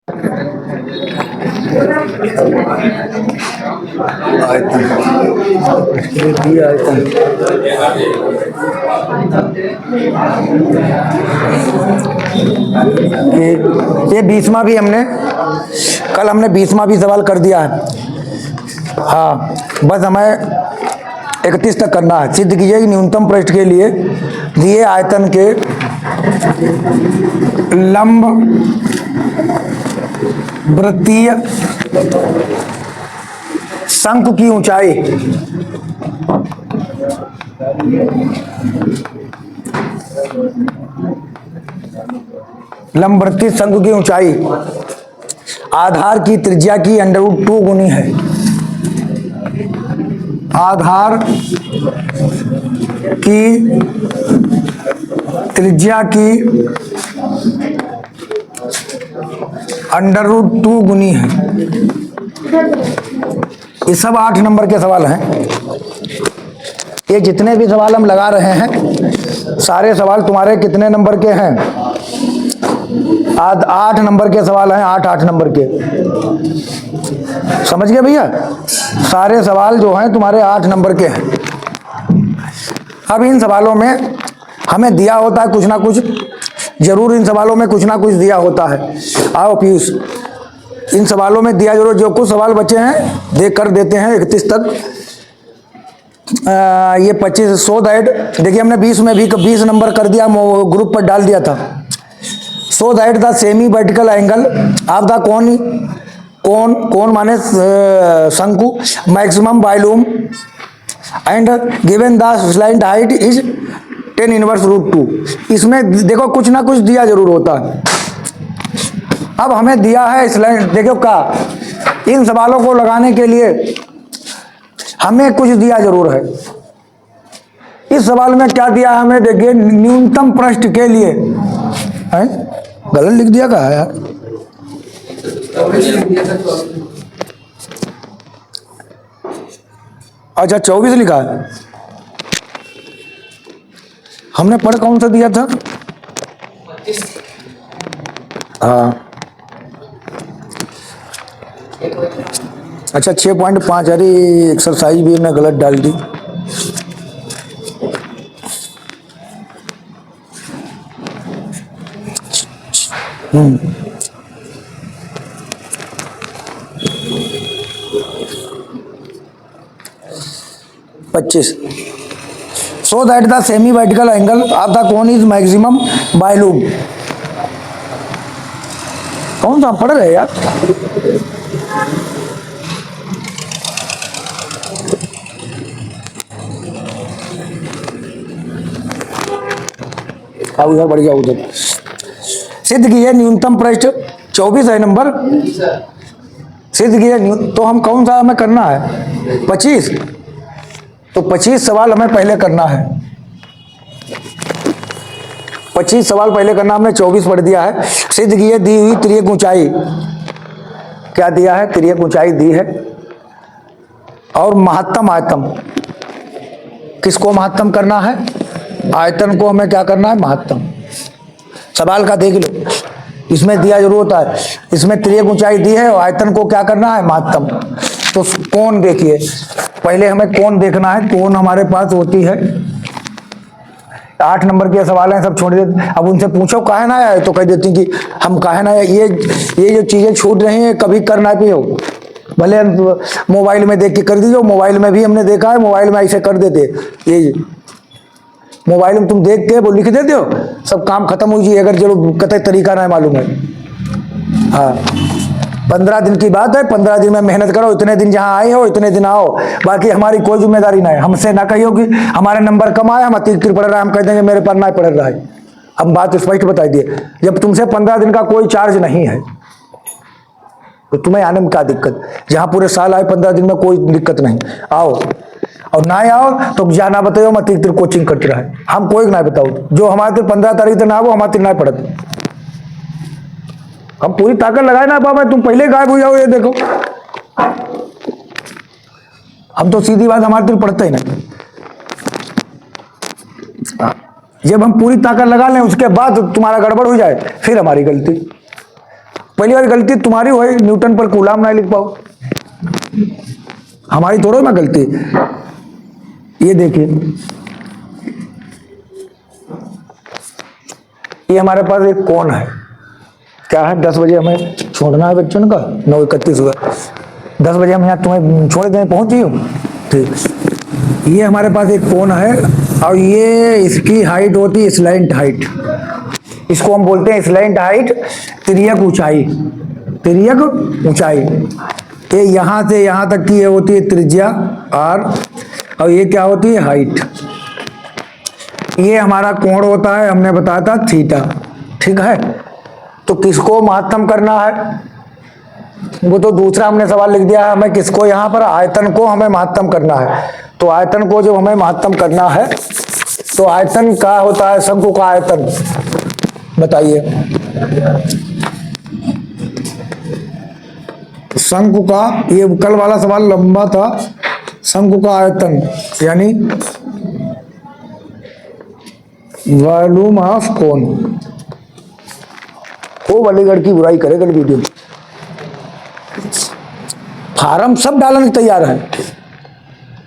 आयतन डी आयतन ये 20वां भी हमने कल 20वां भी सवाल कर दिया है। हाँ, बस हमें 31 तक करना है। सिद्ध कीजिए कि न्यूनतम पृष्ठ के लिए दिए आयतन के लंब वृत्तीय शंकु की ऊंचाई लंबवृत्तीय शंकु की ऊंचाई आधार की त्रिज्या की √2 गुनी है। आधार की त्रिज्या की √2 गुनी है। ये सब 8 नंबर के सवाल हैं। ये जितने भी सवाल हम लगा रहे हैं सारे सवाल तुम्हारे कितने नंबर के हैं? 8 नंबर के सवाल हैं। 8 नंबर के, समझ गए भैया? सारे सवाल जो हैं तुम्हारे 8 नंबर के हैं। अब इन सवालों में हमें दिया होता है कुछ ना कुछ, जरूर इन सवालों में कुछ ना कुछ दिया होता है। आओ पीयूष, इन सवालों में दिया जरूर, जो कुछ सवाल बचे हैं देख कर देते हैं 31 तक। ये 25 सो दैट, देखिए हमने 20 में भी 20 नंबर कर दिया, ग्रुप पर डाल दिया था। सो that the semi vertical angle of the कोन माने शंकु maximum volume and given the slide height is 10⁻√2। इसमें देखो कुछ ना कुछ दिया जरूर होता है। अब हमें दिया है स्लाइड, देखो का इन सवालों को लगाने के लिए हमें कुछ दिया जरूर है। इस सवाल में क्या दिया है हमें, देखिए न्यूनतम पृष्ठ के लिए है, गलत लिख दिया कहा यार। अच्छा 24 लिखा है, हमने पढ़ कौन सा दिया था? हाँ अच्छा 6.5। अरे एक्सरसाइज भी हमने गलत डाल दी। So that the semi vertical angle of the cone is maximum volume. कौन सा पढ़ रहे यार? उधर बढ़ गया उधर। सिद्ध कीजिए न्यूनतम पृष्ठ 24 है नंबर। सिद्ध कीजिए, तो हम कौन सा हमें करना है? 25। तो 25 सवाल हमें पहले करना है। 25 सवाल पहले करना, हमने 24 पढ़ दिया है। सिद्ध कीजिए दी हुई तिर्यक ऊंचाई, क्या दिया है? तिर्यक ऊंचाई दी है और महत्तम आयतन, किसको महत्तम करना है? आयतन को हमें क्या करना है? महत्तम। सवाल का देख लो, इसमें दिया जरूर होता है। इसमें तिर्यक ऊंचाई दी है और आयतन को क्या करना है? महत्तम। तो कोण देखिए, पहले हमें कोण देखना है। कोण हमारे पास होती है, 8 नंबर के सवाल हैं, सब छोड़ देते। अब उनसे पूछो काहे ना आए, तो कह देती कि हम काहे ना, ये जो चीजें छूट रही हैं कभी करना भी हो, भले मोबाइल में देख के कर दीजिए। मोबाइल में भी हमने देखा है, मोबाइल में ऐसे कर देते। ये मोबाइल में तुम देख के वो लिख देते हो, सब काम खत्म हो जाए अगर चलो कतई तरीका ना मालूम है। हाँ 15 दिन की बात है, 15 दिन में मेहनत करो, इतने दिन जहां आए हो इतने दिन आओ, बाकी हमारी कोई जिम्मेदारी ना है। हमसे ना कहियो कि हमारे नंबर कम आए, हम अतिरिक्त पढ़ रहा है, हम कह देंगे मेरे पर ना पढ़ रहा है। हम बात स्पष्ट बता दिए, जब तुमसे 15 दिन का कोई चार्ज नहीं है तो तुम्हें आने में क्या दिक्कत? जहां पूरे साल आए 15 दिन में कोई दिक्कत नहीं, आओ। और ना आओ तो जाना बताओ, हम अतिरिक्त कोचिंग करते रहे, हम कोई ना बताओ। जो हमारे 15 तारीख तक ना वो हमारे ना पढ़ते, हम पूरी ताकत लगाए ना पावे, तुम पहले गायब हो जाओ। ये देखो हम तो सीधी बात हमारे दिल पढ़ते ही नहीं। जब हम पूरी ताकत लगा लें उसके बाद तुम्हारा गड़बड़ हो जाए फिर हमारी गलती। पहली बार गलती तुम्हारी हो, न्यूटन पर कूलाम ना लिख पाओ, हमारी थोड़ा ना गलती। ये देखिए, ये हमारे पास एक कोण है, क्या है, 10 बजे हमें छोड़ना है बच्चों का, 9:31 हुआ, 10 बजे हम यहाँ तुम्हें छोड़ दें, पहुंच ही हो, ठीक। ये हमारे पास एक कोण है और ये इसकी हाइट होती है स्लैंट हाइट, इसको हम बोलते हैं स्लैंट हाइट, तिर्यक ऊंचाई, तिर्यक ऊंचाई। ये यहां से यहां तक की ये होती है त्रिज्या r, और ये क्या होती है, हाइट। ये हमारा कोण होता है, हमने बताया था थीटा, ठीक है। तो किसको महत्तम करना है, वो तो दूसरा हमने सवाल लिख दिया है, हमें किसको, यहाँ पर आयतन को हमें महत्तम करना है। तो आयतन को जब हमें महत्तम करना है तो आयतन क्या होता है, शंकु का आयतन बताइए। शंकु का, ये कल वाला सवाल लंबा था, शंकु का आयतन यानी वॉल्यूम ऑफ कोन। खूब अलीगढ़ की बुराई करे कल वीडियो में, फार्म सब डालने तैयार है,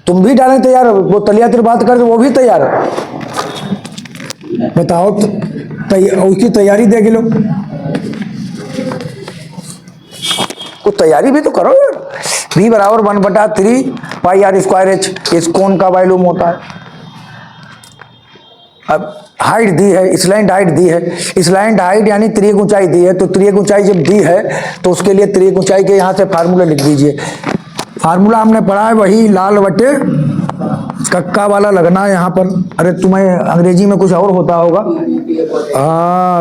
तुम भी डालने तैयार हो, वो तलिया तिर बात कर वो भी तैयार है, बताओ उसकी तैयारी देख लो, वो तैयारी भी तो करो यार। v बराबर 1/3 पाई आर स्क्वायर एच, इस कोण का वॉल्यूम होता है। अब हाइट दी है, स्लैंट हाइट दी है, स्लैंट हाइट यानी त्रियक ऊंचाई दी है, तो त्रियक ऊंचाई जब दी है तो उसके लिए त्रियक ऊंचाई के यहाँ से फार्मूला लिख दीजिए। फार्मूला हमने पढ़ा है वही लाल बटे कक्का वाला लगना है यहाँ पर। अरे तुम्हें अंग्रेजी में कुछ और होता होगा,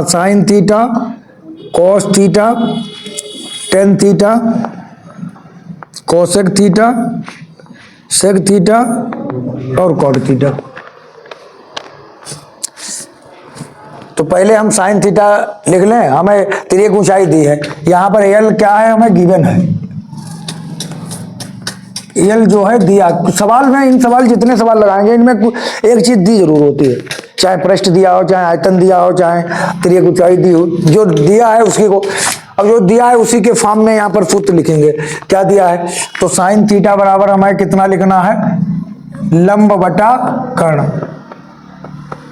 sine theta, cos theta, tan theta, cosec theta, sec theta और कॉट थीटा। तो पहले हम साइन थीटा लिख लें, हमें तिर्यक ऊंचाई दी है, यहां पर एल क्या है, हमें गिवन है, एल जो है दिया। सवाल में इन सवाल जितने सवाल लगाएंगे इनमें एक चीज दी जरूर होती है, चाहे पृष्ठ दिया हो, चाहे आयतन दिया हो, चाहे तिर्यक ऊंचाई दी हो, जो दिया है उसी को, अब जो दिया है उसी के फॉर्म में यहाँ पर सूत्र लिखेंगे। क्या दिया है, तो साइन थीटा बराबर हमें कितना लिखना है, लंब बटा कर्ण,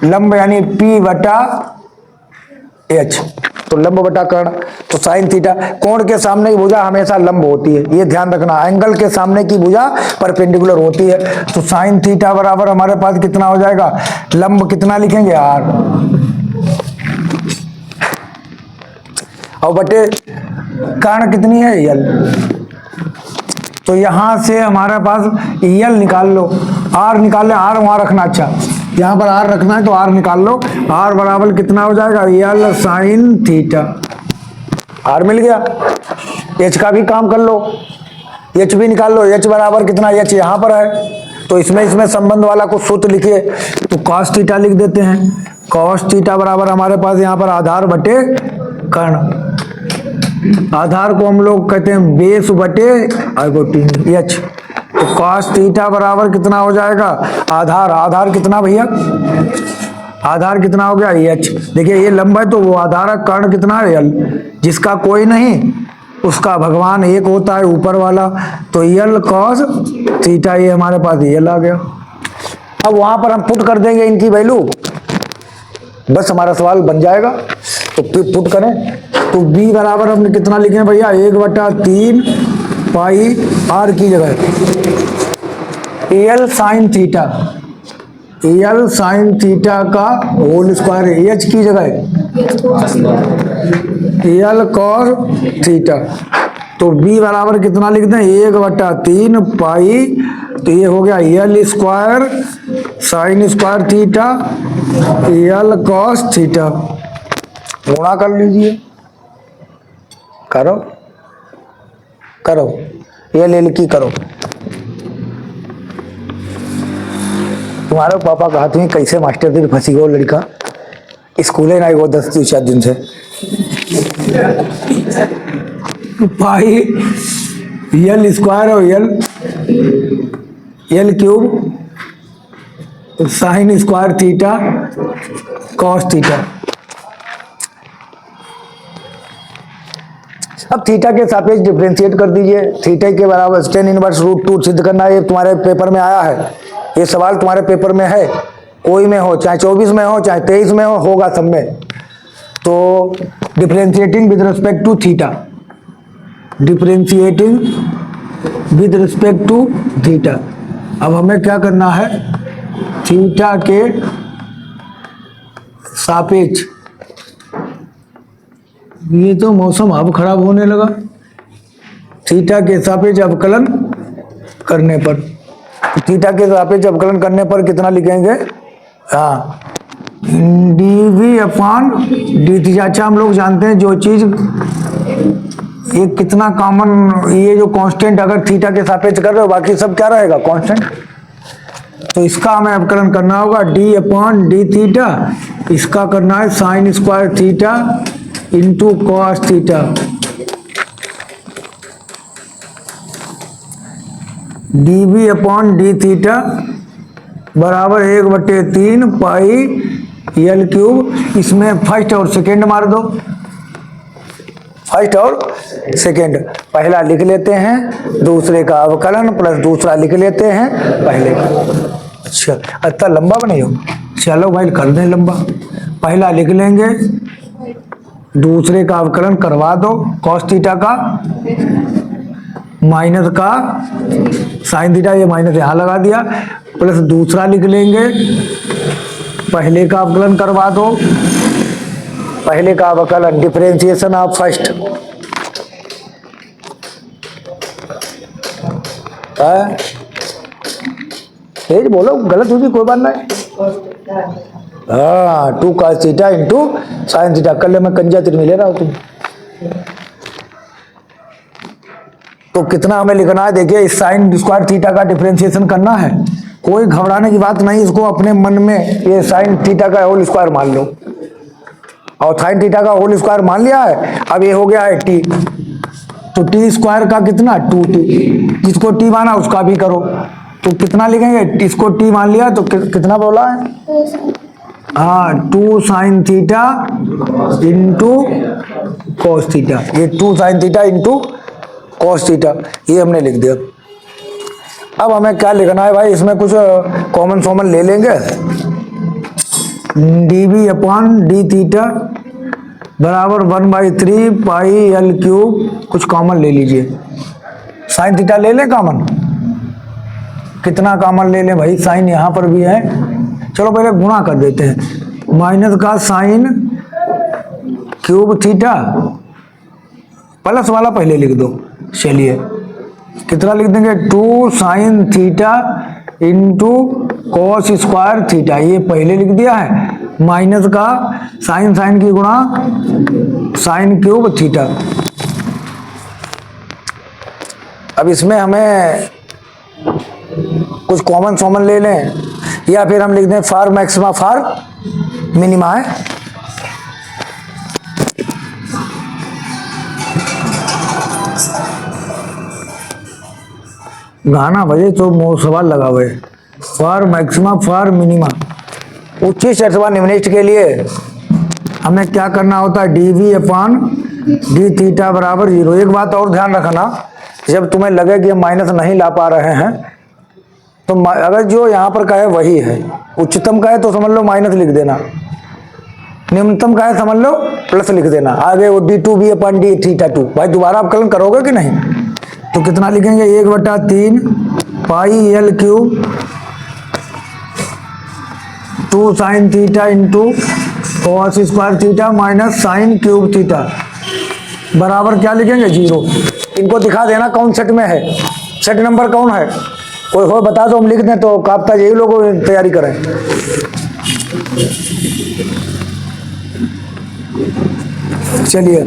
लंब यानी P बटा H, तो लंब बटा कर्ण। तो साइन थीटा, कोण के सामने की भुजा हमेशा लंब होती है, ये ध्यान रखना, एंगल के सामने की भुजा परपेंडिकुलर होती है। तो साइन थीटा बराबर हमारे पास कितना हो जाएगा, लंब कितना लिखेंगे r, और बटे कर्ण कितनी है यल। तो यहां से हमारे पास यल निकाल लो, r निकाल ले, r वहां रखना, अच्छा यहाँ पर r रखना है तो r निकाल लो, r बराबर कितना हो जाएगा, यल साइन थीटा, r मिल गया। h का भी काम कर लो, h भी निकाल लो, h बराबर कितना, h यहाँ पर है, तो इसमें संबंध वाला को सूत्र लिखिए, तो cos थीटा लिख देते हैं, cos थीटा बराबर हमारे पास यहाँ पर आधार बटे कर्ण, आधार को हम लोग कहते हैं बेस बटे एच, तो cos थीटा बराबर कितना हो जाएगा, आधार, आधार कितना भैया, आधार कितना हो गया एच। देखिए ये लंबा है तो वो आधार है, कर्ण कितना है यल, जिसका कोई नहीं उसका भगवान एक होता है ऊपर वाला, तो यल cos थीटा, ये हमारे पास यल आ गया। अब वहां पर हम पुट कर देंगे इनकी वैल्यू, बस हमारा सवाल बन जाएगा। तो पुट करें तो b बराबर हमने कितना लिखे भैया, 1/3 पाई r की जगह L sine theta, L sine theta का होल स्क्वायर, एच की जगह एल कॉस थीटा, तो b बराबर कितना लिख दें, 1/3 पाई, तो ये हो गया L square sine square theta L cos theta, गुणा कर लीजिए, करो करो, ये ले की करो। तुम्हारे पापा कहते हैं कैसे मास्टर दिन फंसी गो लड़का, स्कूले ना वो 10 दिन से पाई यल स्क्वायर और l cube sine square theta cos theta. अब थीटा के सापेक्ष डिफरेंशिएट कर दीजिए। थीटा के बराबर tan इनवर्स √2 सिद्ध करना है। ये तुम्हारे पेपर में आया है, ये सवाल तुम्हारे पेपर में है, कोई में हो, चाहे 24 में हो चाहे 23 में हो, होगा सब में। तो differentiating with respect to theta, differentiating with respect to theta. अब हमें क्या करना है, थीटा के सापेक्ष, ये तो मौसम अब खराब होने लगा, थीटा के सापेक्ष अवकलन करने पर, थीटा के सापेक्ष अवकलन करने पर कितना लिखेंगे, हाँ dv अपॉन डी थीटा। अच्छा हम लोग जानते हैं जो चीज ये कितना कॉमन, ये जो कांस्टेंट अगर थीटा के सापेक्ष कर रहे हो बाकी सब क्या रहेगा कांस्टेंट, तो इसका हमें अवकलन करना होगा d अपॉन डी थीटा, इसका करना है sign square theta into cos theta, dv upon D theta बराबर 1/3 पाई एल क्यूब। इसमें फर्स्ट और सेकेंड मार दो, फर्स्ट और सेकेंड, पहला लिख लेते हैं दूसरे का अवकलन प्लस दूसरा लिख लेते हैं पहले का। अच्छा इतना लंबा बने हो, चलो भाई कर दें लंबा। पहला लिख लेंगे, दूसरे का अवकलन करवा दो, कॉस थीटा का माइनस का साइन थीटा, ये माइनस यहाँ लगा दिया, प्लस दूसरा लिख लेंगे, पहले का अवकलन करवा दो, पहले का अवकलन डिफरेंशिएशन ऑफ फर्स्ट, तेज बोलो, गलत होगी कोई बात नहीं। हाँ 2 cos theta into sine theta, कल मैं कंजा तिर मिले रहा हूँ तुम। तो कितना हमें लिखना है, देखिए इस साइन स्क्वायर थीटा का डिफरेंशिएशन करना है, कोई घबराने की बात नहीं, इसको अपने मन में ये साइन थीटा का होल स्क्वायर मान लो, और साइन थीटा का होल स्क्वायर मान लिया है। अब ये हो गया है टी, तो टी स्क्वायर का कितना 2t, जिसको टी माना उसका भी करो, तो कितना लिखेंगे, इसको टी मान लिया तो कितना बोला है, हाँ 2 sine theta into cos theta, ये 2 sine theta into cos theta ये हमने लिख दिया। अब हमें क्या लिखना है भाई, इसमें कुछ कॉमन सॉमन ले लेंगे, dv अपॉन डी थीटा बराबर 1/3 पाई एल क्यूब, कुछ कॉमन ले लीजिए, साइन थीटा ले लें कॉमन, कितना कॉमन ले लें भाई, साइन यहाँ पर भी है, चलो पहले गुणा कर देते हैं, माइनस का साइन क्यूब थीटा, प्लस वाला पहले लिख दो, चलिए कितना लिख देंगे 2 sine theta into cos square theta, ये पहले लिख दिया है, माइनस का साइन साइन की गुणा साइन क्यूब थीटा। अब इसमें हमें कुछ कॉमन सॉमन ले लें, या फिर हम लिख दें फार मैक्सिमा फार मिनिमा है, गाना बजे तो सवाल लगा हुए, फार मैक्सिमा फार मिनिमा। उच्च अथवा निम्नलिखित के लिए हमें क्या करना होता है, dv अपॉन डी थीटा बराबर 0। एक बात और ध्यान रखना, जब तुम्हें लगे कि हम माइनस नहीं ला पा रहे हैं, तो अगर जो यहाँ पर का है वही है, उच्चतम का है तो समझ लो माइनस लिख देना, निम्नतम का है समझ लो प्लस लिख देना, आगे वो d2b अपॉन डी थीटा 2। भाई दोबारा अवकलन करोगे कि नहीं, तो कितना लिखेंगे 1/3 pi L cube 2 sine theta into cos square theta minus sine cube theta बराबर क्या लिखेंगे 0। इनको दिखा देना कौन सेट में है, सेट नंबर कौन है, कोई हो बता दो हम लिख दें, तो काप्ता यही लोग तैयारी करें। चलिए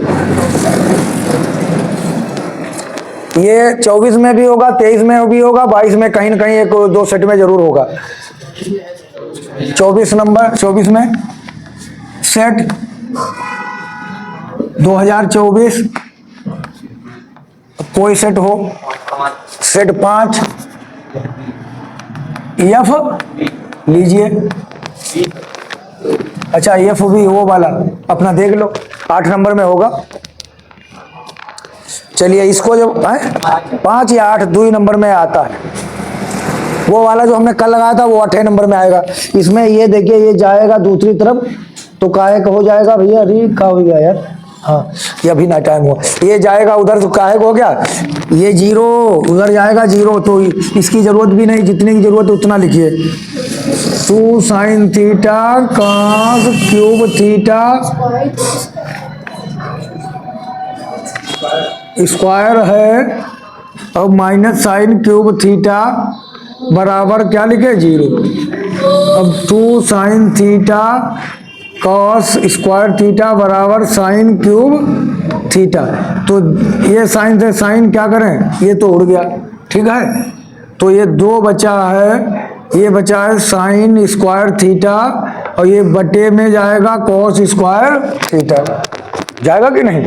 ये 24 में भी होगा, 23 में भी होगा, 22 में कहीं ना कहीं एक दो सेट में जरूर होगा। 24 नंबर 24 में सेट 2024 कोई सेट हो, सेट 5 एफ लीजिए, अच्छा एफ भी वो वाला अपना देख लो, 8 नंबर में होगा चलिए इसको जो है 5 या 8 2 ही नंबर में आता है, वो वाला जो हमने कल लगाया था वो 8 नंबर में आएगा। इसमें ये देखिए ये जाएगा दूसरी तरफ तो काहे का हो जाएगा भैया, अरे का हो गया यार, हाँ ये अभी ना टाइम हुआ, ये जाएगा उधर तो काहे का हो गया, ये 0 उधर जाएगा 0, तो इसकी जरूरत भी नहीं, जितने की जरूरत है उतना लिखिए। 2 sin theta cos cube theta square है और माइनस साइन क्यूब थीटा बराबर क्या लिखे 0। अब 2 sin theta cos square theta बराबर साइन क्यूब थीटा, तो ये साइन से साइन क्या करें, ये तो उड़ गया, ठीक है, तो ये 2 बचा है, ये बचा है साइन स्क्वायर थीटा और ये बटे में जाएगा कॉस स्क्वायर थीटा, जाएगा कि नहीं,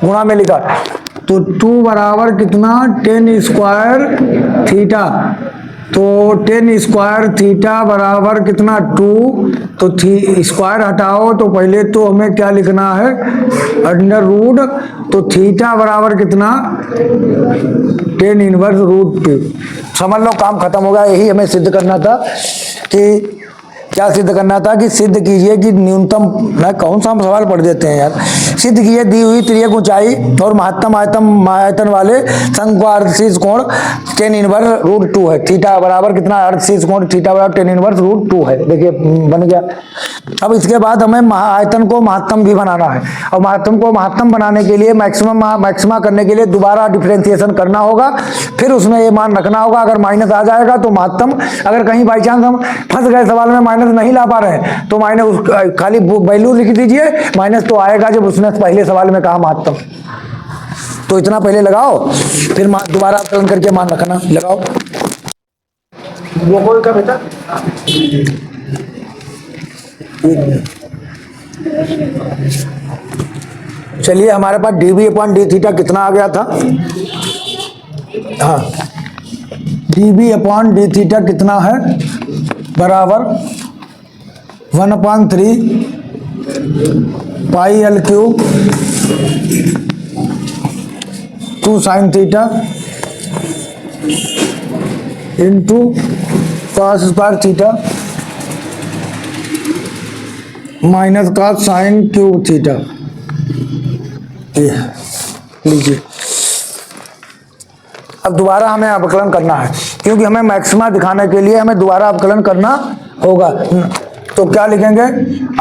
गुणा में लिखा, तो 2 बराबर कितना tan स्क्वायर थीटा, तो tan स्क्वायर थीटा बराबर कितना 2, तो स्क्वायर हटाओ तो पहले तो हमें क्या लिखना है अंडर रूट, तो थीटा बराबर कितना tan इनवर्स रूट 2। समझ लो काम खत्म हो गया। यही हमें सिद्ध करना था कि क्या सिद्ध करना था कि सिद्ध कीजिए कि न्यूनतम, मैं कौन सा हम सवाल पढ़ देते हैं यार, सिद्ध कीजिए दी हुई तिर्यक ऊंचाई और महत्तम आयतन वाले शंक्वार्थशीर्ष कोण tan इनवर्स रूट 2 है, थीटा बराबर कितना अर्धशीर्ष कोण थीटा बराबर tan इनवर्स रूट 2 है, देखिए बन गया। अब इसके बाद हमें आयतन को महत्तम भी बनाना है और महत्तम को महत्तम बनाने के लिए मैक्सिमा करने के लिए दोबारा डिफरेंशिएशन करना होगा, फिर उसमें ये मान रखना होगा, अगर माइनस आ जाएगा तो महत्तम, अगर कहीं बाई चांस हम फंस गए सवाल में माइनस नहीं ला पा रहे हैं तो माइनस खाली वैल्यू लिख दीजिए, माइनस तो आएगा जब उसने पहले सवाल में कहा महत्तम, तो इतना पहले लगाओ फिर दोबारा अपकलन करके मान रखना, लगाओ वो कोई का बेटा। चलिए हमारे पास dv अपॉन डी थीटा कितना आ गया था, हाँ dv अपॉन डी थीटा कितना है बराबर 1/3 pi L cube 2 sin theta into cos square theta minus का साइन क्यूब थीटा, लीजिए। अब दोबारा हमें अवकलन करना है क्योंकि हमें मैक्सिमा दिखाने के लिए हमें दोबारा अवकलन करना होगा, तो क्या लिखेंगे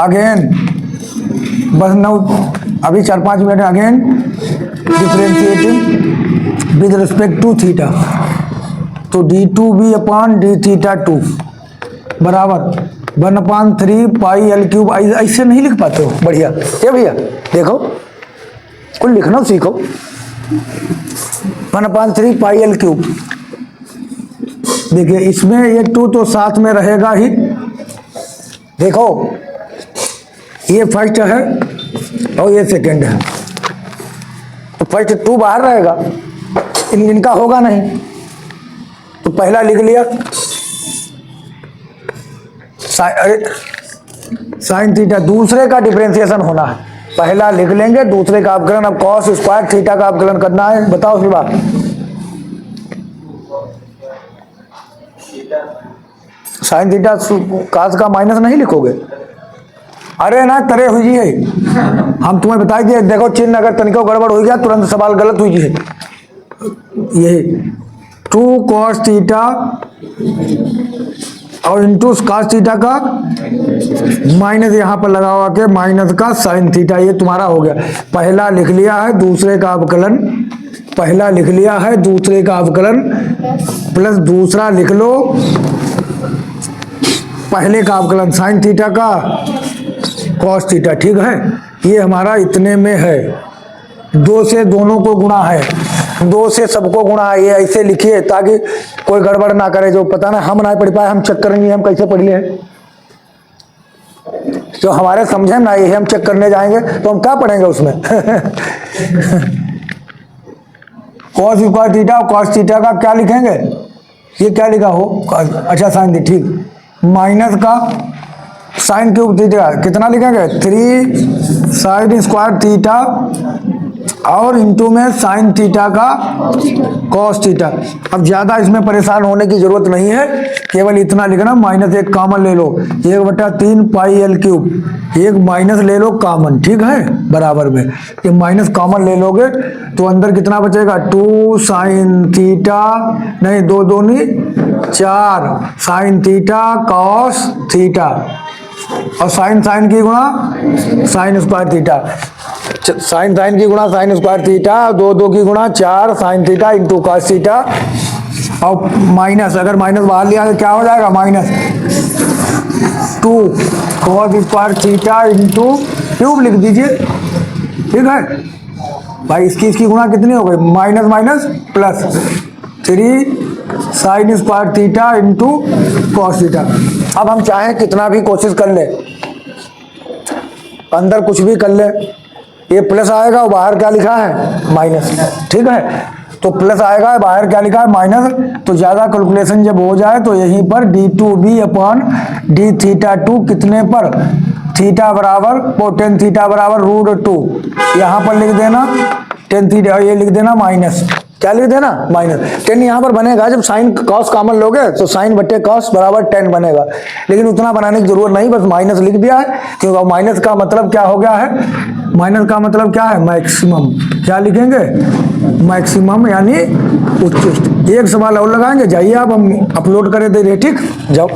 अगेन, बस नौ अभी 4-5 मिनट, again differentiating with respect to theta, तो d2b अपॉन डी थीटा 2 बराबर 1/3 पाई एल क्यूब, ऐसे नहीं लिख पाते हो, बढ़िया ये भैया देखो कुछ लिखना सीखो, 1/3 पाई एल क्यूब, देखिए इसमें ये 2 तो साथ में रहेगा ही, देखो ये फर्स्ट है और ये सेकंड है, तो फर्स्ट 2 बाहर रहेगा, इनका होगा नहीं, तो पहला लिख लिया साइन थीटा, दूसरे का डिफरेंशिएशन होना है, पहला लिख लेंगे दूसरे का अवकलन, अब कॉस स्क्वायर थीटा का अवकलन करना है, बताओ फिर बात, साइन थीटा कास का माइनस नहीं लिखोगे, अरे ना तरे हुई है, हम तुम्हें बताई दिए, देखो चिन्ह अगर तनिको गड़बड़ हो गया तुरंत सवाल गलत हुई है, ये 2 cos थीटा और इंटू cos थीटा का माइनस यहाँ पर लगा हुआ के माइनस का साइन थीटा, ये तुम्हारा हो गया, पहला लिख लिया है दूसरे का अवकलन, पहला लिख लिया है दूसरे का अवकलन प्लस दूसरा लिख लो पहले का अवकलन साइन थीटा का कॉस थीटा, ठीक है, ये हमारा इतने में है, 2 से दोनों को गुणा है, 2 से सबको गुणा है, ये ऐसे लिखिए ताकि कोई गड़बड़ ना करे, जो पता ना हम ना पढ़ पाए, हम चेक करेंगे हम कैसे पढ़ लिए, तो हमारे समझे ना ये हम चेक करने जाएंगे तो हम क्या पढ़ेंगे उसमें कॉस स्क्वायर थीटा और कॉस थीटा का क्या लिखेंगे, ये क्या लिखा हो, अच्छा साइन थी, ठीक, माइनस का साइन क्यूब थीटा कितना लिखेंगे 3 साइन स्क्वायर थीटा और इंटू में साइन थीटा का कॉस थीटा। अब ज्यादा इसमें परेशान होने की जरूरत नहीं है, केवल इतना लिखना, माइनस एक कॉमन ले लो, 1/3 पाई एल क्यूब, एक माइनस ले लो कॉमन, ठीक है, बराबर में ये माइनस कॉमन ले लोगे तो अंदर कितना बचेगा, 2 साइन थीटा, नहीं 2 दूनी 4 साइन थीटा कॉस थीटा, और साइन साइन की गुणा sine square theta, sine sine की गुणा साइन स्क्वायर थीटा, 2 2 की गुणा 4 sine theta into cos theta, और माइनस, अगर माइनस बाहर लिया तो क्या हो जाएगा, minus 2 cos square theta into cube लिख दीजिए, ठीक है भाई। इसकी गुणा कितनी हो गई, minus minus plus 3 sign square theta into cos theta. अब हम चाहें कितना भी कोशिश कर ले, अंदर कुछ भी कर ले, ये प्लस आएगा और बाहर क्या लिखा है, माइनस, ठीक है, तो प्लस आएगा, बाहर क्या लिखा है, माइनस, तो ज्यादा कैलकुलेशन जब हो जाए तो यहीं पर d2b अपॉन d थीटा 2 कितने पर, थीटा बराबर tan थीटा बराबर √2, यहाँ पर लिख देना tan थीटा, ये लिख देना माइनस, क्या लिख देना, माइनस। tan यहाँ पर बनेगा जब साइन कॉस कॉमन लोगे तो साइन बटे कॉस बराबर tan बनेगा, लेकिन उतना बनाने की जरूरत नहीं, बस माइनस लिख दिया है, क्योंकि माइनस का मतलब क्या हो गया है, माइनस का मतलब क्या है, मैक्सिमम, क्या लिखेंगे, मैक्सिमम यानी उच्चतम। एक सवाल और लगाएंगे, जाइए आप, हम अपलोड करे दे रहे, ठीक, जाओ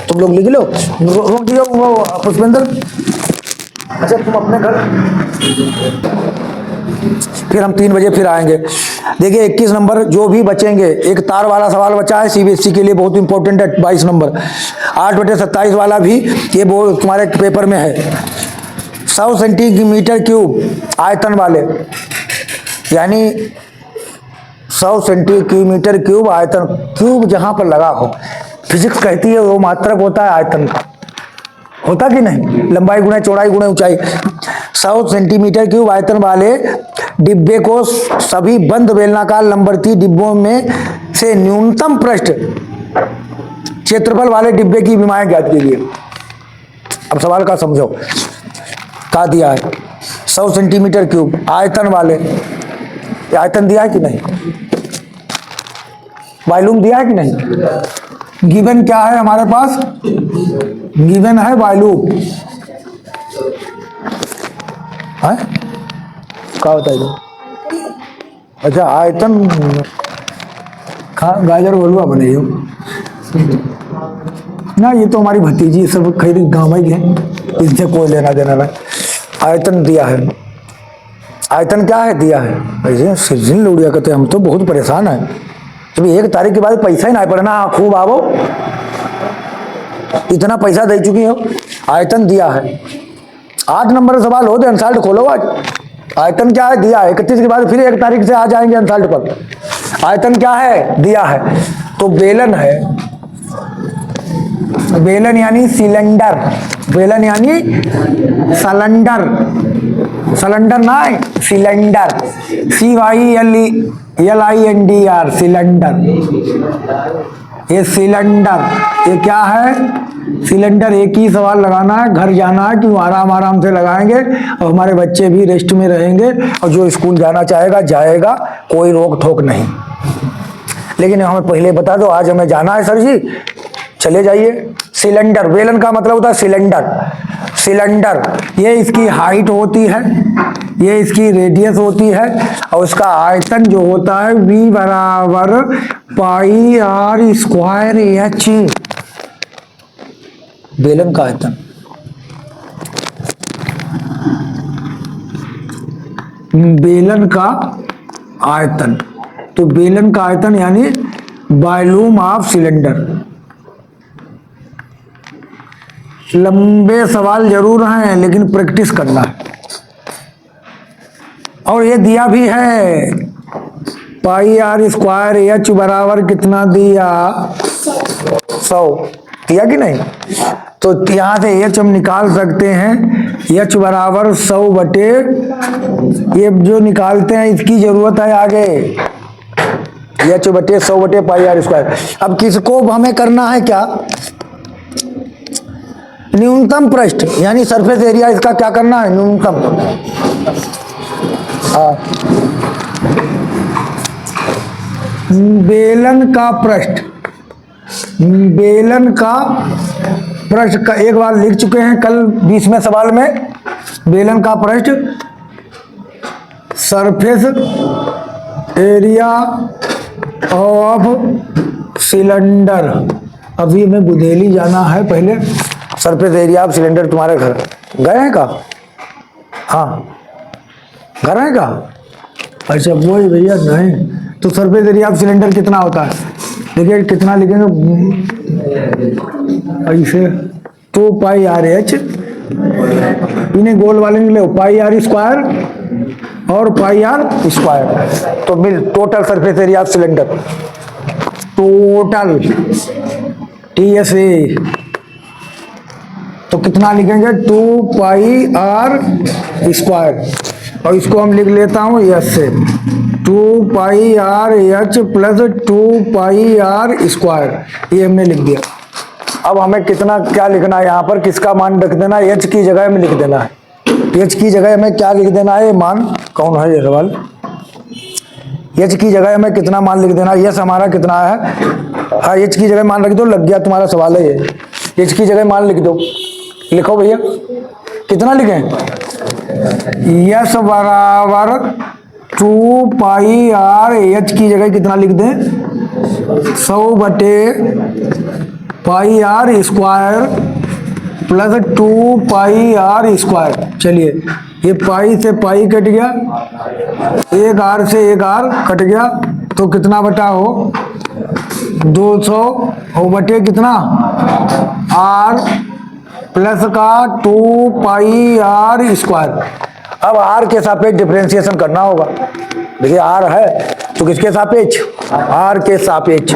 तुम लोग लिख लो, रोक दियो वो पुष्पेंद्र, अच्छा तुम अपने घर, फिर हम 3 बजे फिर आएंगे। देखिए 21 नंबर जो भी बचेंगे, एक तार वाला सवाल बचा है सीबीएसई के लिए, बहुत इंपॉर्टेंट है, 22 नंबर, 8/27 वाला भी ये बहुत तुम्हारे पेपर में है। 100 सेंटीमीटर क्यूब आयतन वाले, यानी 100 सेंटीमीटर क्यूब आयतन, क्यूब जहां पर लगा हो, फिजिक्स कहती है वो मात्रक होता है आयतन का, होता कि नहीं, लंबाई गुणे चौड़ाई गुणे ऊंचाई। 100 सेंटीमीटर क्यूब आयतन वाले डिब्बे को सभी बंद बेलनाकार लंबवती डिब्बों में से न्यूनतम पृष्ठ क्षेत्रफल वाले डिब्बे की विमाएं ज्ञात कीजिए। अब सवाल का समझो, क्या दिया है, 100 सेंटीमीटर क्यूब आयतन वाले, आयतन दिया है कि नहीं, वॉल्यूम दिया है कि नहीं, गिवन क्या है हमारे पास, गिवन है वॉल्यूम, है क्या होता है, अच्छा आयतन, गाजर हलवा बने हो ना, ये तो हमारी भतीजी सब खरीदी गाँव ही है, इससे कोई लेना देना नहीं। आयतन दिया है, आयतन क्या है, दिया है, ऐसे सिर्जिन लौड़िया कहते हम तो बहुत परेशान है, जब 1 तारीख के बाद पैसा ही ना पड़ना, खूब आवो, इतना पैसा दे चुकी हो, आयतन दिया है। 8 नंबर का सवाल हो तो अनसाल्ट खोलो आज, आयतन क्या है, दिया है, 31 के बाद फिर 1 तारीख से आ जाएंगे अनसाल्ट पर, आयतन क्या है, दिया है, तो बेलन है, बेलन यानी सिलेंडर, बेलन यानी सिलेंडर, सिलेंडर ना सिलेंडर, CYLENDR सिलेंडर, ये सिलेंडर, ये क्या है, सिलेंडर। एक ही सवाल लगाना है, घर जाना है, क्यों आराम आराम से लगाएंगे और हमारे बच्चे भी रेस्ट में रहेंगे, और जो स्कूल जाना चाहेगा जाएगा, कोई रोक ठोक नहीं। लेकिन हमें पहले बता दो, आज हमें जाना है सर जी, चले जाइए। सिलेंडर, बेलन का मतलब होता है सिलेंडर, सिलेंडर, ये इसकी हाइट होती है, ये इसकी रेडियस होती है, और इसका आयतन जो होता है V बराबर पाई R स्क्वायर H, बेलन का आयतन। बेलन का आयतन, तो बेलन का आयतन यानी वॉल्यूम ऑफ सिलेंडर। लंबे सवाल जरूर हैं, लेकिन प्रैक्टिस करना है। और ये दिया भी है, पाई R स्क्वायर H बराबर कितना दिया, 100 दिया कि नहीं, तो यहां से H हम निकाल सकते हैं, H बराबर 100 बटे, ये जो निकालते हैं इसकी जरूरत है आगे, H बटे 100 बटे पाई R स्क्वायर। अब किसको हमें करना है, क्या, न्यूनतम पृष्ठ, यानी सरफेस एरिया इसका क्या करना है, न्यूनतम, हाँ, बेलन का पृष्ठ, बेलन का पृष्ठ का एक बार लिख चुके हैं कल 20वें सवाल में। बेलन का पृष्ठ सरफेस एरिया ऑफ सिलेंडर। अभी हमें बुधेली जाना है, पहले सरफेस एरिया ऑफ सिलेंडर। तुम्हारे घर गए हैं का? हाँ, घर है का? अच्छा वो ही भैया नहीं। तो सरफेस एरिया ऑफ सिलेंडर कितना होता है? देखिए कितना लिखेंगे ऐसे, 2 पाई आर एच, इन्हें गोल वाले निकले पाई आर स्क्वायर और पाई आर स्क्वायर। तो मिल total surface area of cylinder, total TSA, तो कितना लिखेंगे 2 पाई आर स्क्वायर, और इसको हम लिख लेता हूं यस से 2 pi r h plus 2 pi r square, ये हमने लिख दिया। अब हमें कितना क्या लिखना है यहाँ पर, किसका मान रख देना है? एच की जगह में लिख देना है। एच की जगह हमें क्या लिख देना है? मान कौन है ये सवाल? एच की जगह हमें कितना मान लिख देना है? यस हमारा कितना है? हाँ, एच की जगह मान रख दो, लग गया तुम्हारा सवाल है ये। एच की जगह मान लिख दो, लिखो भैया कितना लिखें? यस बराबर 2 पाई आर एच की जगह कितना लिख दें? 100 बटे pi r square plus 2 pi r square. चलिए ये पाई से पाई कट गया, एक आर से एक आर कट गया, तो कितना बटा हो? 200 हो बटे कितना? आर प्लस का 2 पाई आर स्क्वायर। अब आर के सापेक्ष डिफरेंशिएशन करना होगा। देखिए आर है तो किसके सापेक्ष? आर के सापेक्ष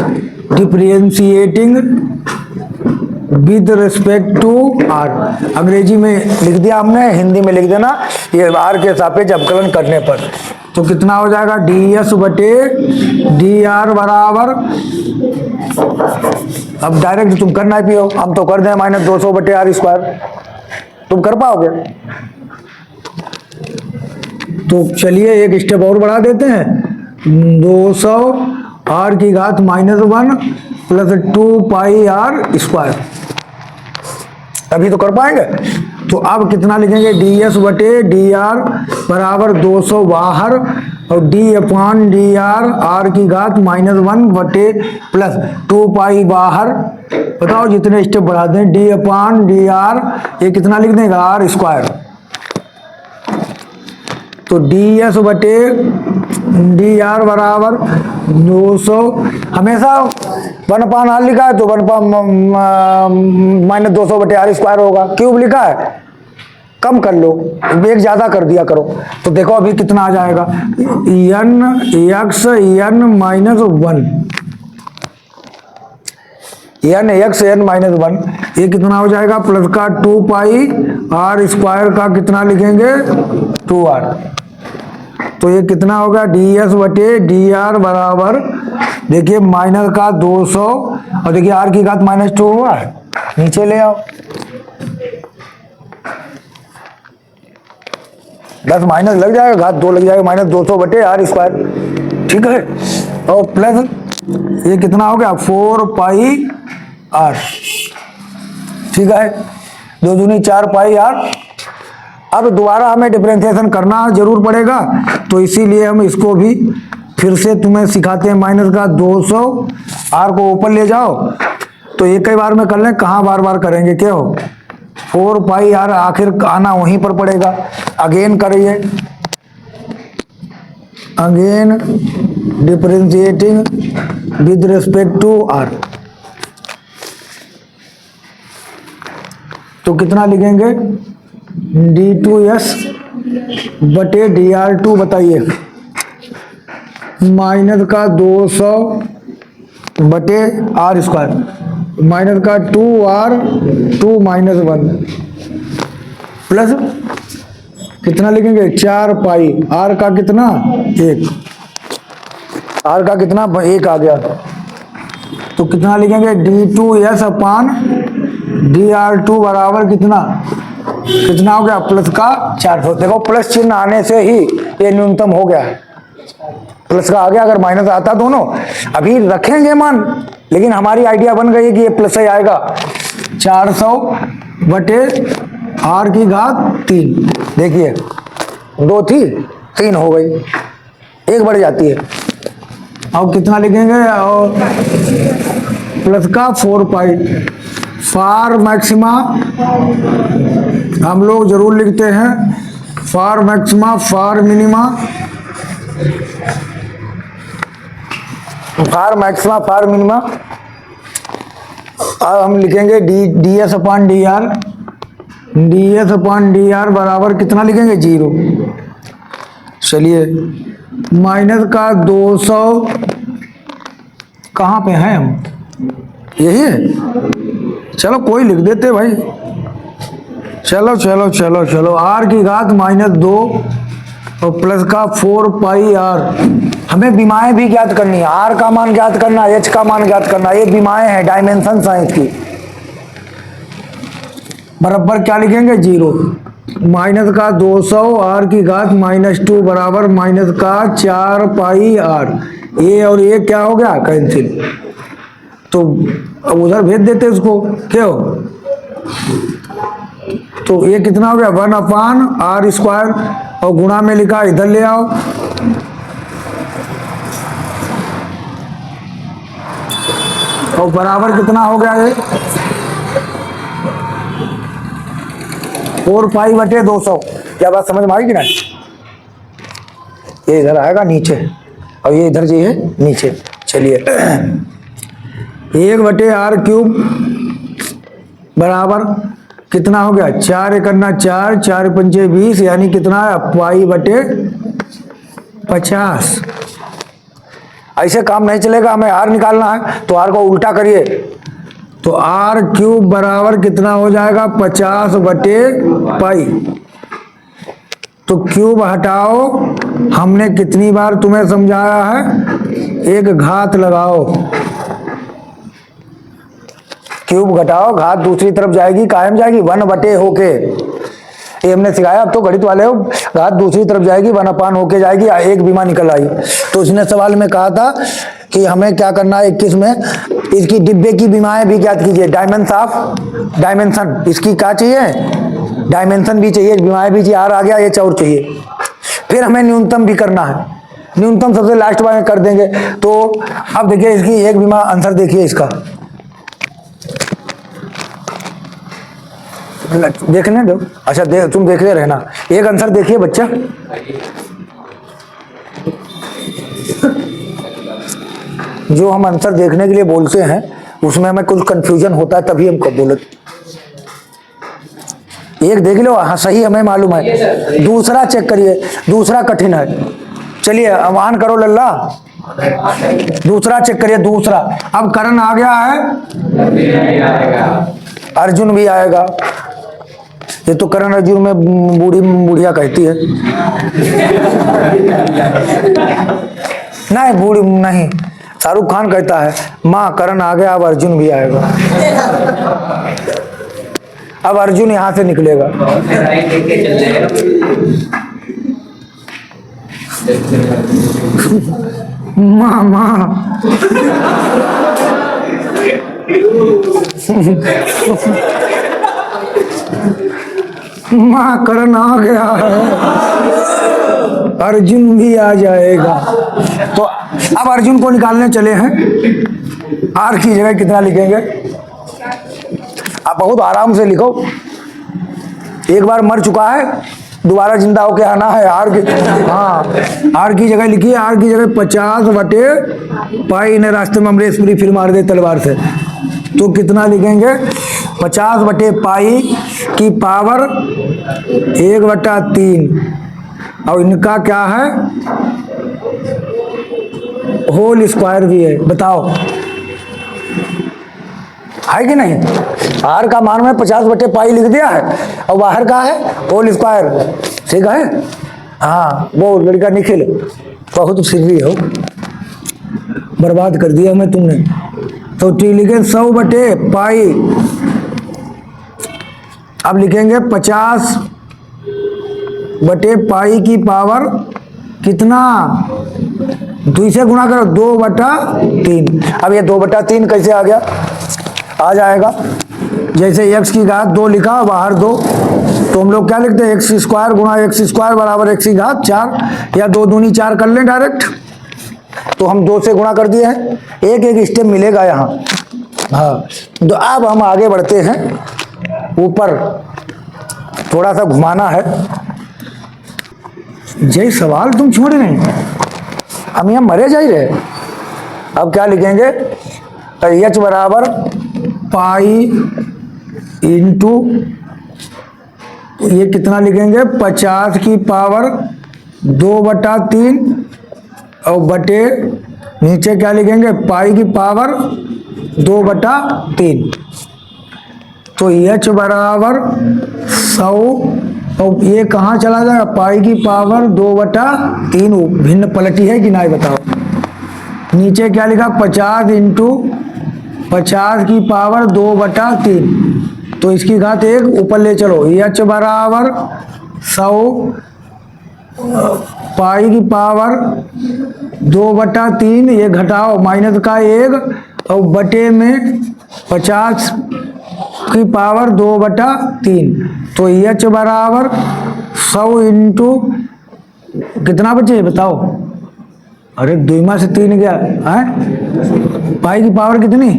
differentiating with respect to r. अंग्रेजी में लिख दिया हमने, हिंदी में लिख देना ये आर के सापेक्ष अवकलन करने पर। तो कितना हो जाएगा? ds बटे dr बराबर, अब डायरेक्ट तुम करना ही पियो, हम तो कर दें -200 बटे आर स्क्वायर। तुम कर पाओगे? तो चलिए एक स्टेप और बढ़ा देते हैं, 200 आर की घात -1 प्लस 2 पाई आर स्क्वायर। अभी तो कर पाएंगे। तो अब कितना लिखेंगे? ds बटे dr बराबर 200 बाहर और d अपान dr आर की घात -1 बटे प्लस 2 पाई बाहर। बताओ जितने स्टेप बढ़ा दें, d अपान dr, ये कितना लिख देंगे? R square. तो ds बटे dr बराबर 200, हमेशा 1/r लिखा है तो 1 -200 बटे आर स्क्वायर होगा। क्यूब लिखा है, कम कर लो, एक ज्यादा कर दिया करो। तो देखो अभी कितना आ जाएगा? n x n -1, n x n -1, ये कितना हो जाएगा? प्लस का 2 पाई आर स्क्वायर का कितना लिखेंगे? 2r। तो ये कितना होगा? ds बटे dr बराबर, देखिए माइनस का 200 और देखिए r की घात -2 हुआ है, नीचे ले आओ। 10 माइनस लग जाएगा, घात 2 लग जाएगा, -200 बटे आर स्क्वायर। ठीक है, और प्लस ये कितना हो गया? 4 पाई आर। ठीक है, 2 दूनी 4 पाई आर। अब दोबारा हमें डिफरेंशिएशन करना जरूर पड़ेगा, तो इसीलिए हम इसको भी फिर से तुम्हें सिखाते हैं। माइनस का 200, आर को ऊपर ले जाओ, तो एक ही बार में कर लें, कहाँ बार बार करेंगे? क्या हो? 4 पाई आर आखिर आना वहीं पर पड़ेगा। अगेन करिए, again differentiating with respect to r. तो कितना लिखेंगे? d2s बटे dr2, बताइए। माइनस का 200 बटे आर स्क्वायर, माइनस का 2r 2 -1 प्लस कितना लिखेंगे? 4 पाई आर का कितना? 1, आर का कितना? 1 आ गया। तो कितना लिखेंगे? d2s अपान dr2 बराबर कितना? कितना हो गया? प्लस का 400। देखो प्लस चिन्ह आने से ही ये न्यूनतम हो गया है, प्लस का आ गया। अगर माइनस आता दोनों अभी रखेंगे मान, लेकिन हमारी आइडिया बन गई कि ये प्लस ही आएगा। 400/r⁻3। देखिए 2 थी 3 हो गई, 1 बढ़ जाती है। अब कितना लिखेंगे, और प्लस का 4π। फार मैक्सिमा हम लोग जरूर लिखते हैं, फार मैक्सिमा फार मिनिमा, फार मैक्सिमा फार मिनिमा। अब हम लिखेंगे ds/dr, ds/dr बराबर कितना लिखेंगे 0। चलिए माइनस का 200 कहाँ पे हैं हम, यही है, चलो कोई लिख देते भाई, चलो चलो चलो चलो, r⁻2 और प्लस का 4πr। हमें विमाएं भी ज्ञात करनी है, r का मान ज्ञात करना, h का मान ज्ञात करना, ये विमाएं हैं, डायमेंशन साइंस की। बराबर क्या लिखेंगे 0, माइनस का 200 r⁻2 बराबर माइनस का 4πr। ये और ये क्या हो गया, कैंसिल। तो अब उधर भेज देते इसको, क्यों, तो ये कितना हो गया 1/r², और गुणा में लिखा इधर ले आओ, और बराबर कितना हो गया ये 4π/200। क्या बात समझ में आई कि नहीं। ये इधर आएगा नीचे और ये इधर जाइए नीचे। चलिए 1/r³ बराबर कितना हो गया 4×4, 4×5 20, यानी कितना है π/50। ऐसे काम नहीं चलेगा, हमें r निकालना है, तो r को उल्टा करिए, तो r³ बराबर कितना हो जाएगा 50/π। तो क्यूब हटाओ, हमने कितनी बार तुम्हें समझाया है, एक घात लगाओ, क्यूब घटाओ, घात दूसरी तरफ जाएगी, कायम जाएगी 1/, होके, ये हमने सिखाया। अब तो गणित वाले हो, घात दूसरी तरफ जाएगी 1/, होके जाएगी, एक बीमा निकल आई। तो इसने सवाल में कहा था कि हमें क्या करना है 21 में, इसकी डिब्बे की बीमाएं भी ज्ञात कीजिए, डायमेंशन, इसकी क्या चाहिए, डायमेंशन भी चाहिए, बीमाएं भी चाहिए, आ गया, ये और चाहिए। फिर हमें न्यूनतम भी करना है, न्यूनतम सबसे लास्ट बार कर देंगे। तो अब देखिए इसकी एक बीमा, आंसर देखिए इसका, देखने दो, अच्छा तुम देख रहे रहना, एक आंसर देखिए बच्चा, जो हम आंसर देखने के लिए बोलते हैं उसमें हमें कुछ कंफ्यूजन होता है, तभी हम कब बोलते। एक देख लो, हाँ सही हमें मालूम है, दूसरा चेक करिए, दूसरा कठिन है। चलिए अब ऑन करो लल्ला, दूसरा चेक करिए, दूसरा। अब करण आ गया है, अर्जुन भी आएगा, ये तो करण अर्जुन में बुढ़िया कहती है, नहीं बूढ़ी नहीं, शाहरुख खान कहता है माँ करण आ गया, अब अर्जुन भी आएगा, अब अर्जुन यहां से निकलेगा। माँ माँ माँ करण आ गया है, अर्जुन भी आ जाएगा। तो अब अर्जुन को निकालने चले हैं, आर की जगह कितना लिखेंगे, आप बहुत आराम से लिखो, एक बार मर चुका है, दोबारा जिंदा होके आना है। आर की, हाँ आर की जगह लिखिए, आर की जगह 50/π, ने रास्ते में अमरीशपुरी फिर मार दे तलवार से, तो कितना लिखेंगे 50/π की पावर 1/3, और इनका क्या है होल स्क्वायर भी है, बताओ है कि नहीं। आर का मान में 50/π लिख दिया है, और बाहर का है होल स्क्वायर, ठीक है। हाँ वो लड़का निखिल बहुत सिर्री हो, बर्बाद कर दिया हमें तुमने। तो ठीक लिखे 100/π, अब लिखेंगे 50/π की पावर कितना, 2 से गुणा करो, 2/3। अब ये 2/3 कैसे आ गया, आ जाएगा जैसे x की घात 2 लिखा बाहर 2, तो हम लोग क्या लिखते हैं, x² गुणा x² बराबर x की घात 4, या 2 दूनी 4 कर लें डायरेक्ट, तो हम 2 से गुणा कर दिए हैं, एक एक स्टेप मिलेगा यहाँ। हाँ, तो अब हम आगे बढ़ते हैं, ऊपर थोड़ा सा घुमाना है। जय सवाल तुम छोड़ रहे, हम यहाँ मरे जा ही रहे। अब क्या लिखेंगे, h बराबर पाई इंटू, ये कितना लिखेंगे, 50 की पावर 2/3, और बटे नीचे क्या लिखेंगे, पाई की पावर 2/3। तो h बराबर 100, और ये कहाँ चला जाएगा, पाई की पावर 2/3, भिन्न पलटी है कि नहीं बताओ। नीचे क्या लिखा, 50 इंटू 50 की पावर 2/3, तो इसकी घात 1 ऊपर ले चलो, h बराबर 100 पाई की पावर 2/3, ये घटाओ माइनस का 1, और बटे में 50 की पावर 2/3, तो h बराबर 100 इंटू कितना बचे बताओ, अरे 2 से 3 गया है, पाई की पावर कितनी,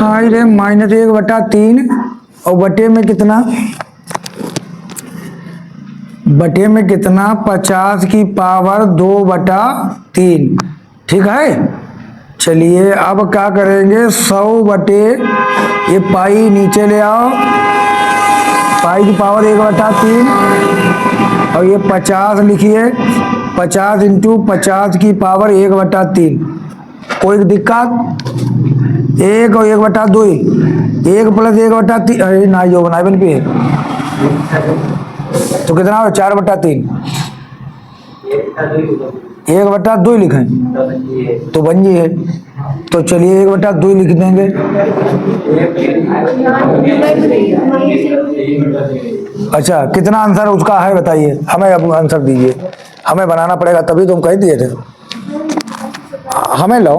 हाँ रे -1/3, और बटे में कितना, बटे में कितना, 50 की पावर 2/3, ठीक है। चलिए अब क्या करेंगे, 100 बटे, ये पाई नीचे ले आओ, पाई की पावर 1/3, और ये 50 लिखिए, 50 इंटू 50 की पावर 1/3, कोई दिक्कत, 1 और 1/2, 1 प्लस 1/3, अरे ना जो बनाए बन पे, तो कितना हो, 4/3, 1/2 लिखें तो बन जी है, तो चलिए 1/2 लिख देंगे। अच्छा, कितना आंसर उसका है बताइए, हमें अब आंसर दीजिए, हमें बनाना पड़ेगा तभी तुम कह दिए थे, हमें लो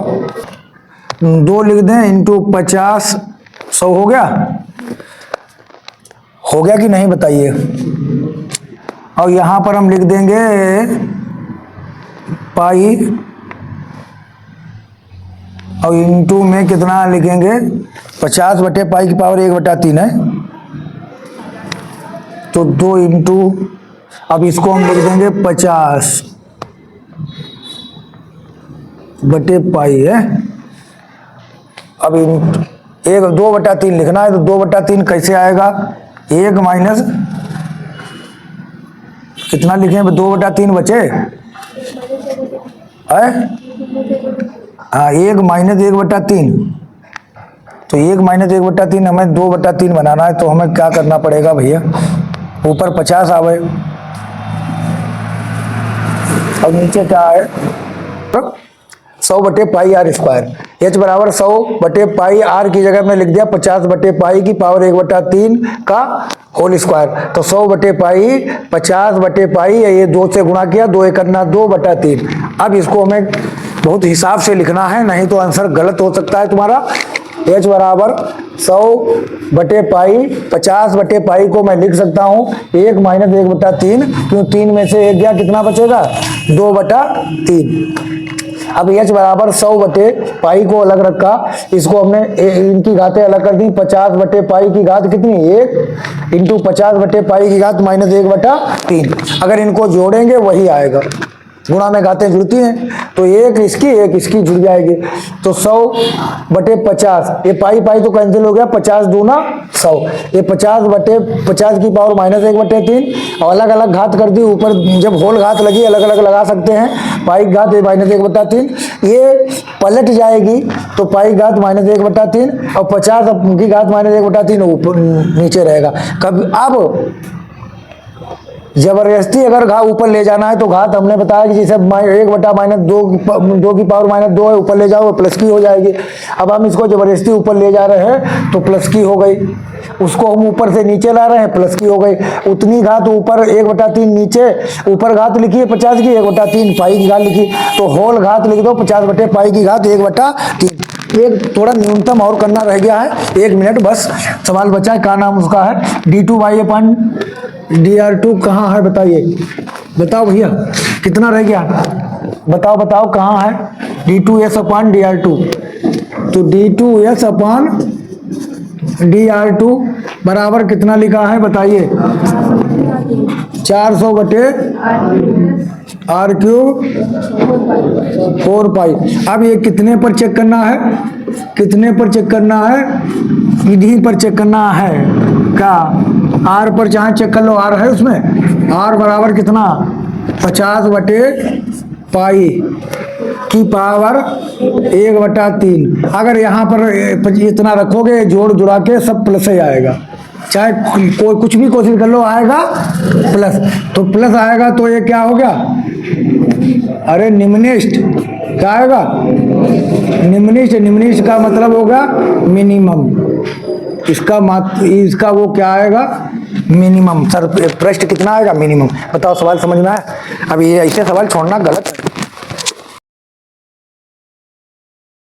2 लिख दें इंटू 50, 100 हो गया, हो गया कि नहीं बताइए। और यहाँ पर हम लिख देंगे पाई, और इंटू में कितना लिखेंगे, 50 बटे पाई की पावर 1/3 है, तो 2 इंटू, अब इसको हम लिख देंगे 50 बटे पाई है। अब 2/3 लिखना है, तो 2/3 कैसे आएगा, 1 माइनस कितना लिखे, 2/3 बचे है, हाँ 1 माइनस 1/3, तो 1 माइनस 1/3 हमें 2/3 बनाना है, तो हमें क्या करना पड़ेगा भैया, ऊपर 50 आवे, और नीचे क्या है, 100 बटे पाई r स्क्वायर, h बराबर 100 बटे पाई r की जगह में लिख दिया 50 बटे पाई की पावर 1/3 का होल स्क्वायर, तो 100 बटे पाई 50 बटे पाई, ये 2 से गुणा किया, 2 करना 2/3। अब इसको हमें बहुत हिसाब से लिखना है, नहीं तो आंसर गलत हो सकता है तुम्हारा। h बराबर 100 बटे पाई, 50 बटे पाई को मैं लिख सकता हूँ 1 माइनस 1/3, क्यों 3 में से 1 गया, कितना बचेगा, 2/3। अब h बराबर 100 बटे पाई को अलग रखा, इसको हमने इनकी घातें अलग कर दी, 50 बटे पाई की घात कितनी, 1 इंटू 50 बटे पाई की घात माइनस 1/3, अगर इनको जोड़ेंगे वही आएगा, गुणा में घातें जुड़ती हैं, तो एक इसकी जुड़ जाएगी, तो 100 बटे 50, ये पाई पाई तो कैंसिल हो गया, 50 दूना 100, ये 50 बटे 50 की पावर माइनस 1/3, और अलग अलग घात कर दी, ऊपर जब होल घात लगी अलग अलग लगा सकते हैं, पाई की घात माइनस 1/3, ये पलट जाएगी, तो पाई की घात माइनस 1/3, और 50 की घात माइनस 1/3 ऊपर नीचे रहेगा। कब अब जबरदस्ती अगर घात ऊपर ले जाना है तो घात हमने बताया कि जैसे 1/-2 की पावर -2 है, ऊपर ले जाओ प्लस की हो जाएगी। अब हम इसको जबरदस्ती ऊपर ले जा रहे हैं तो प्लस की हो गई, उसको हम ऊपर से नीचे ला रहे हैं प्लस की हो गई। उतनी घात ऊपर 1/3 नीचे, ऊपर घात लिखी है 50 की, 1/3 पाई की घात लिखी, तो होल घात लिख दो 50/पाई की घात 1/3। एक थोड़ा न्यूनतम और करना रह गया है, 1 मिनट बस सवाल बचा है। क्या नाम उसका है? d2/dr2 कहाँ है बताइए, बताओ भैया कितना रह गया, बताओ बताओ कहाँ है d2s/dr2। तो d2s/dr2 बराबर कितना लिखा है बताइए, 400/r³ 4 पाई। अब ये कितने पर चेक करना है, कितने पर चेक करना है, इन्हीं पर चेक करना है क्या, आर पर चाहे चेक कर लो, आर है उसमें, आर बराबर कितना 50/पाई की पावर 1/3। अगर यहाँ पर इतना रखोगे जोड़ जुड़ा के सब प्लस ही आएगा, चाहे कोई कुछ भी कोशिश कर लो आएगा प्लस। तो प्लस आएगा तो ये क्या हो गया, अरे निम्निष्ठ क्या आएगा, निम्निष्ठ। निम्निष्ठ का मतलब होगा मिनिमम, इसका वो क्या आएगा, मिनिमम। सर पृष्ठ कितना आएगा, मिनिमम। बताओ सवाल समझ में आया? अब ये ऐसे सवाल छोड़ना गलत है।